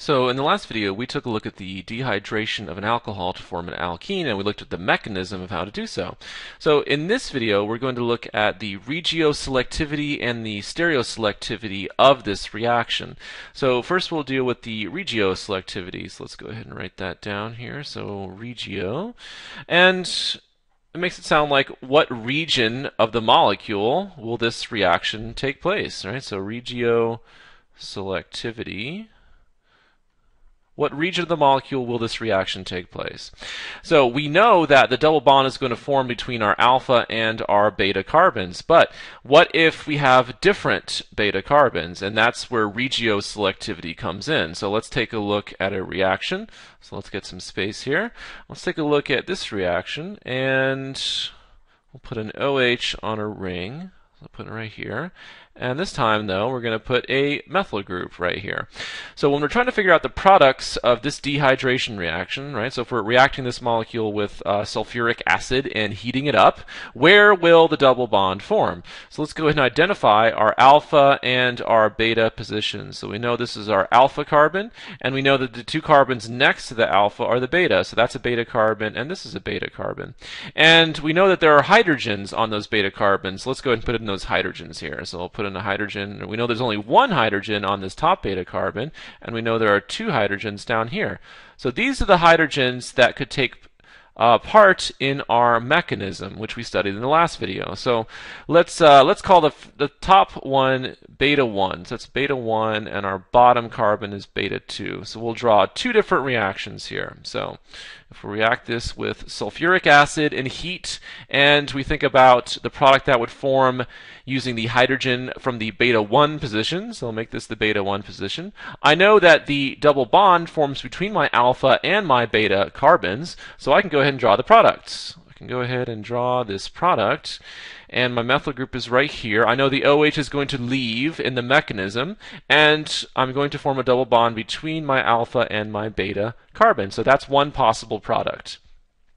So in the last video, we took a look at the dehydration of an alcohol to form an alkene, and we looked at the mechanism of how to do so. So in this video, we're going to look at the regioselectivity and the stereoselectivity of this reaction. So first we'll deal with the regioselectivity. So let's go ahead and write that down here. So regio. And it makes it sound like what region of the molecule will this reaction take place, right? So regioselectivity. What region of the molecule will this reaction take place? So we know that the double bond is going to form between our alpha and our beta carbons, but what if we have different beta carbons? And that's where regioselectivity comes in. So let's take a look at a reaction. So let's get some space here. Let's take a look at this reaction, and we'll put an OH on a ring. I'll put it right here. And this time, though, we're going to put a methyl group right here. So when we're trying to figure out the products of this dehydration reaction, right, so if we're reacting this molecule with sulfuric acid and heating it up, where will the double bond form? So let's go ahead and identify our alpha and our beta positions. So we know this is our alpha carbon, and we know that the two carbons next to the alpha are the beta. So that's a beta carbon, and this is a beta carbon. And we know that there are hydrogens on those beta carbons. Let's go ahead and put in those hydrogens here. So I'll put in a hydrogen. We know there's only one hydrogen on this top beta carbon, and we know there are two hydrogens down here. So these are the hydrogens that could take part in our mechanism, which we studied in the last video. So let's call the top one beta 1. So that's beta 1, and our bottom carbon is beta 2. So we'll draw two different reactions here. So if we react this with sulfuric acid and heat, and we think about the product that would form using the hydrogen from the beta 1 position, so I'll make this the beta 1 position. I know that the double bond forms between my alpha and my beta carbons, so I can go ahead and draw the products. I can go ahead and draw this product, and my methyl group is right here. I know the OH is going to leave in the mechanism, and I'm going to form a double bond between my alpha and my beta carbon. So that's one possible product,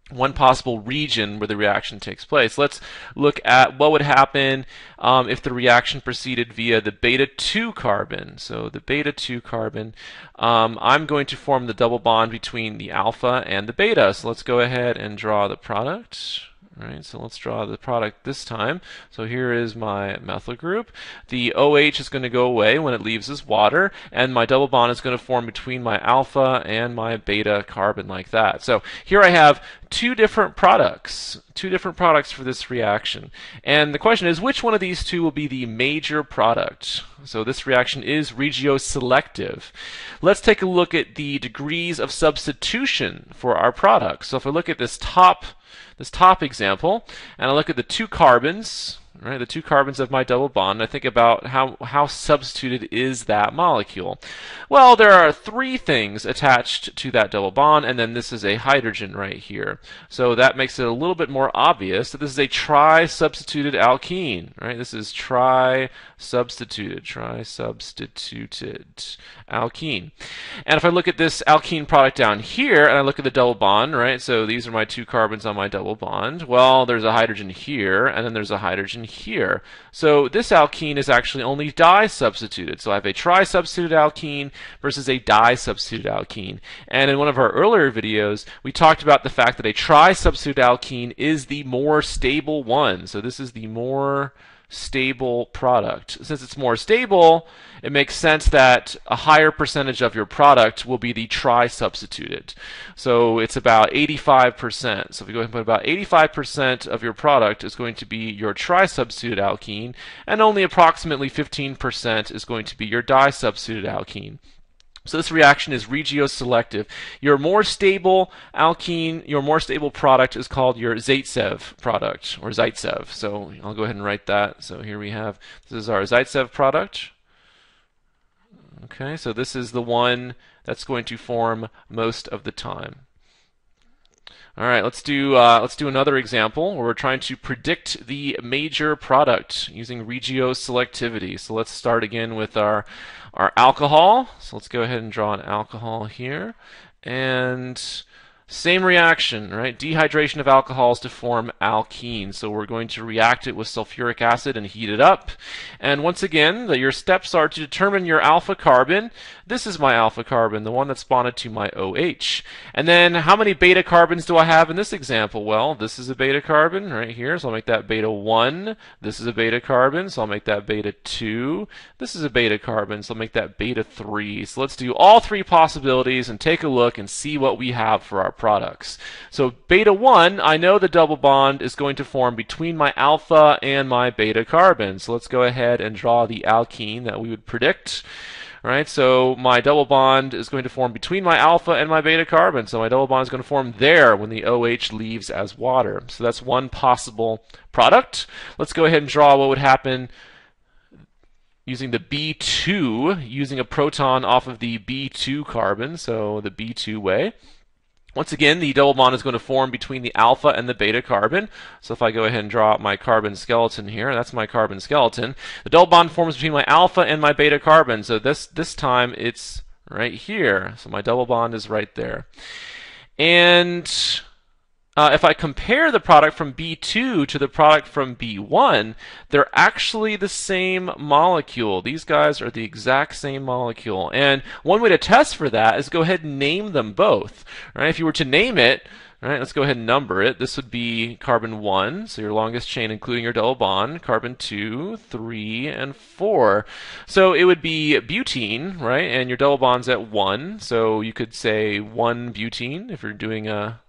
one possible region where the reaction takes place. Let's look at what would happen if the reaction proceeded via the beta 2 carbon. So the beta 2 carbon, I'm going to form the double bond between the alpha and the beta. So let's go ahead and draw the product. All right, so let's draw the product this time. So here is my methyl group. The OH is going to go away when it leaves as water, and my double bond is going to form between my alpha and my beta carbon like that. So here I have two different products for this reaction. And the question is, which one of these two will be the major product? So this reaction is regioselective. Let's take a look at the degrees of substitution for our product. So if I look at this top example, and I look at the two carbons, right, the two carbons of my double bond, and I think about how substituted is that molecule. Well, there are three things attached to that double bond, and then this is a hydrogen right here. So that makes it a little bit more obvious that this is a tri-substituted alkene, right? This is tri-substituted alkene. And if I look at this alkene product down here, and I look at the double bond, right? So these are my two carbons on my double bond. Well, there's a hydrogen here, and then there's a hydrogen here. So this alkene is actually only di-substituted. So I have a tri-substituted alkene versus a di-substituted alkene. And in one of our earlier videos, we talked about the fact that a tri-substituted alkene is the more stable one. So this is the more stable product. Since it's more stable, it makes sense that a higher percentage of your product will be the tri-substituted. So it's about 85%. So if you go ahead and put about 85% of your product is going to be your tri-substituted alkene, and only approximately 15% is going to be your di-substituted alkene. So this reaction is regioselective. Your more stable alkene, your more stable product is called your Zaitsev product, or Zaitsev. So I'll go ahead and write that. So here we have, this is our Zaitsev product. Okay, so this is the one that's going to form most of the time. All right, let's do another example where we're trying to predict the major product using regioselectivity. So let's start again with our alcohol. So let's go ahead and draw an alcohol here, and Same reaction, right? Dehydration of alcohols to form alkenes. So we're going to react it with sulfuric acid and heat it up. And once again, your steps are to determine your alpha carbon. This is my alpha carbon, the one that's bonded to my OH. And then how many beta carbons do I have in this example? Well, this is a beta carbon right here, so I'll make that beta 1. This is a beta carbon, so I'll make that beta 2. This is a beta carbon, so I'll make that beta 3. So let's do all three possibilities and take a look and see what we have for our products. So beta 1, I know the double bond is going to form between my alpha and my beta carbon. So let's go ahead and draw the alkene that we would predict. All right, so my double bond is going to form between my alpha and my beta carbon. So my double bond is going to form there when the OH leaves as water. So that's one possible product. Let's go ahead and draw what would happen using the B2, using a proton off of the B2 carbon, so the B2 way. Once again, the double bond is going to form between the alpha and the beta carbon. So if I go ahead and draw out my carbon skeleton here, that's my carbon skeleton. The double bond forms between my alpha and my beta carbon. So this time it's right here. So my double bond is right there. And if I compare the product from B2 to the product from B1, they're actually the same molecule. These guys are the exact same molecule. And one way to test for that is go ahead and name them both. Right? If you were to name it, right, let's go ahead and number it. This would be carbon 1, so your longest chain including your double bond, carbon 2, 3, and 4. So it would be butene, right? And your double bond's at 1, so you could say 1-butene if you're doing a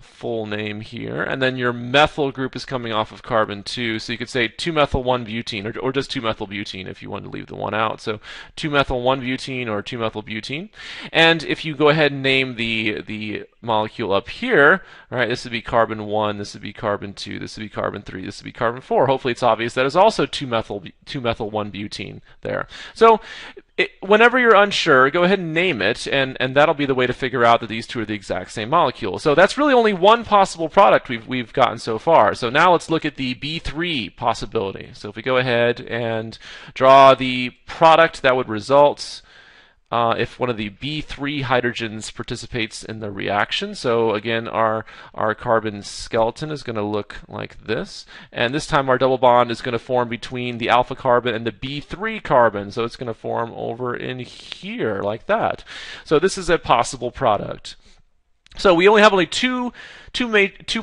full name here, and then your methyl group is coming off of carbon 2, so you could say 2-methyl-1-butene, or just 2-methyl-butene if you wanted to leave the one out. So 2-methyl-1-butene or 2-methyl-butene. And if you go ahead and name the molecule up here, right, this would be carbon 1, this would be carbon 2, this would be carbon 3, this would be carbon 4. Hopefully it's obvious that is also 2-methyl-1-butene there. So whenever you're unsure, go ahead and name it, and that'll be the way to figure out that these two are the exact same molecule. So that's really only one possible product we've gotten so far. So now let's look at the B3 possibility. So if we go ahead and draw the product that would result if one of the B3 hydrogens participates in the reaction. So again, our carbon skeleton is going to look like this. And this time our double bond is going to form between the alpha carbon and the B3 carbon. So it's going to form over in here like that. So this is a possible product. So we only have two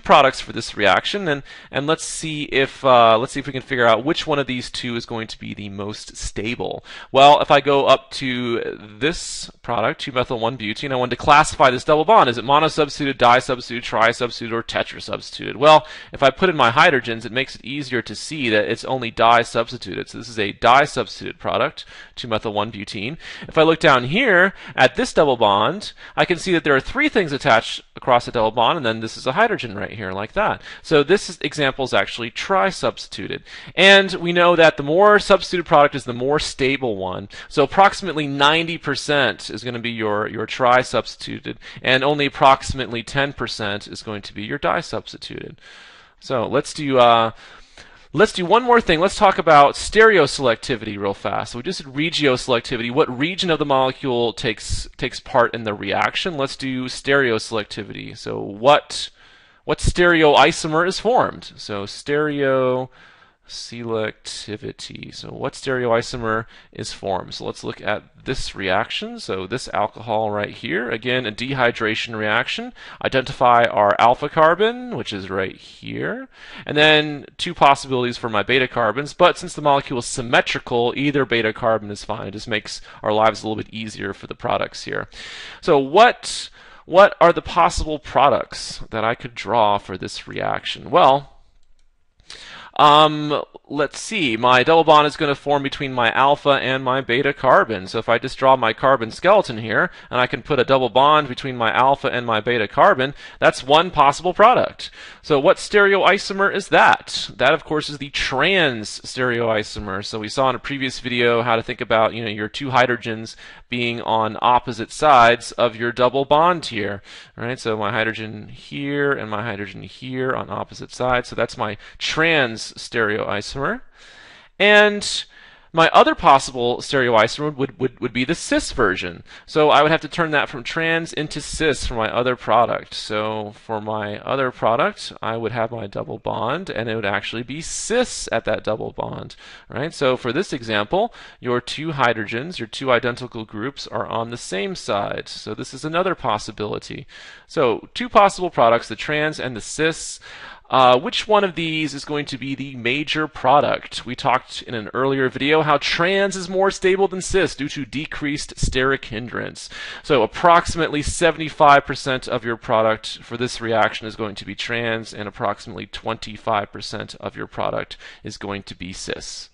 products for this reaction, and let's see if we can figure out which one of these two is going to be the most stable. Well, if I go up to this product, 2-methyl-1-butene, I want to classify this double bond. Is it monosubstituted, disubstituted, trisubstituted, or tetrasubstituted? Well, if I put in my hydrogens, it makes it easier to see that it's only disubstituted. So this is a disubstituted product, 2-methyl-1-butene. If I look down here at this double bond, I can see that there are three things attached across the double bond, and then this is a hydrogen right here like that. So this example is actually trisubstituted. And we know that the more substituted product is the more stable one. So approximately 90% is going to be your trisubstituted, and only approximately 10% is going to be your disubstituted. So let's do one more thing. Let's talk about stereoselectivity real fast. So we just did regioselectivity. What region of the molecule takes part in the reaction? Let's do stereoselectivity. So what stereoisomer is formed? So stereoselectivity. So what stereoisomer is formed? So let's look at this reaction. So this alcohol right here, again, a dehydration reaction. Identify our alpha carbon, which is right here, and then two possibilities for my beta carbons. But since the molecule is symmetrical, either beta carbon is fine. It just makes our lives a little bit easier for the products here. So what are the possible products that I could draw for this reaction? Well, let's see. My double bond is going to form between my alpha and my beta carbon. So if I just draw my carbon skeleton here, and I can put a double bond between my alpha and my beta carbon, that's one possible product. So what stereoisomer is that? That, of course, is the trans stereoisomer. So we saw in a previous video how to think about, your two hydrogens being on opposite sides of your double bond here. All right, so my hydrogen here and my hydrogen here on opposite sides. So that's my trans stereoisomer. And My other possible stereoisomer would be the cis version. So I would have to turn that from trans into cis for my other product. So for my other product, I would have my double bond, and it would actually be cis at that double bond, right? So for this example, your two hydrogens, your two identical groups, are on the same side. So this is another possibility. So two possible products, the trans and the cis. Which one of these is going to be the major product? We talked in an earlier video how trans is more stable than cis due to decreased steric hindrance. So approximately 75% of your product for this reaction is going to be trans, and approximately 25% of your product is going to be cis.